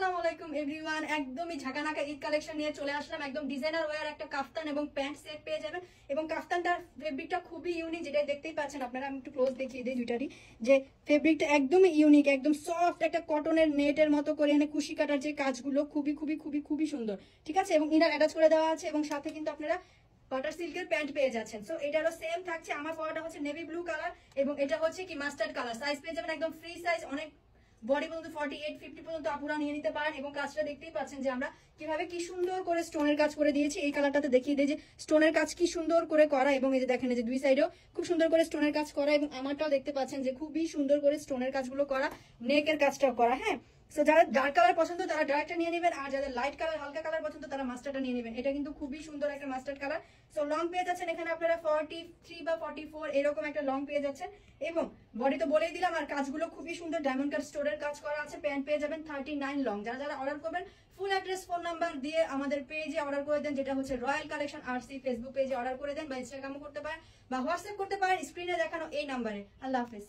আসসালামু আলাইকুম এভরিওয়ান, একদমই ঝাঁকানাকা ঈদ কালেকশন নিয়ে চলে আসলাম। একদম ডিজাইনার ওয়্যার একটা কাফতান এবং প্যান্ট সেট পেয়ে যাবেন। এবং কাফতানটার ফেব্রিকটা খুবই ইউনিক, যেটা দেখতেই পাচ্ছেন আপনারা। আমি একটু ক্লোজ দেখিয়ে দিই দুইটারই, যে ফেব্রিকটা একদমই ইউনিক, একদম সফট একটা কটনের নেটের মতো করে এনে কুশি কাটার যে কাজগুলো খুবই খুবই খুবই খুবই সুন্দর, ঠিক আছে। এবং ইনার অ্যাটাচ করে দেওয়া আছে এবং সাথে কিন্তু আপনারা বাটার সিল্কের প্যান্ট পেয়ে যাচ্ছেন। সো এটারও সেম থাকছে। আমার পরাটা হচ্ছে নেভি ব্লু কালার এবং এটা হচ্ছে কি মাস্টার্ড কালার। সাইজ পেয়ে যাবেন একদম ফ্রি সাইজ, অনেক বডি পর্যন্ত 48-50 পর্যন্ত আপুরা নিয়ে নিতে পারেন। এবং কাজটা দেখতেই পাচ্ছেন যে আমরা কিভাবে কি সুন্দর করে স্টোনের কাজ করে দিয়েছি। এই কালারটাতে দেখিয়ে দিই যে স্টোনের কাজ কি সুন্দর করে করা, এবং এই যে দেখেন যে দুই সাইডেও খুব সুন্দর করে স্টোনের কাজ করা, এবং আমারটাও দেখতে পাচ্ছেন যে খুবই সুন্দর করে স্টোনের কাজগুলো করা, নেকের কাজটাও করা। হ্যাঁ, সো যারা ডার্ক কালার পছন্দ তারা ডার্কটা নিয়ে নেবেন, আর যাদের লাইট কালার হালকা কালার পছন্দ তারা মাস্টারটা নিয়ে নেবেন। এটা কিন্তু খুবই সুন্দর একটা মাস্টার্ড কালার। সো লং পেয়ে যাচ্ছেন এখানে আপনারা 43 বা 44 এরকম একটা লং পেয়ে যাচ্ছেন। এবং বডি তো বলেই দিলাম, আর কাজগুলো খুবই সুন্দর, ডায়মন্ড কাট স্টোরের কাজ করা আছে। প্যান্ট পেয়ে যাবেন 39 লং। যারা যারা অর্ডার করবেন ফুল অ্যাড্রেস ফোন নাম্বার দিয়ে আমাদের পেজে অর্ডার করে দেন, যেটা হচ্ছে রয়্যাল কালেকশন আরসি। ফেসবুক পেজে অর্ডার করে দেন বা ইনস্টাগ্রামও করতে পারেন বা হোয়াটসঅ্যাপ করতে পারেন স্ক্রিনে দেখানো এই নাম্বারে। আল্লাহ হাফেজ।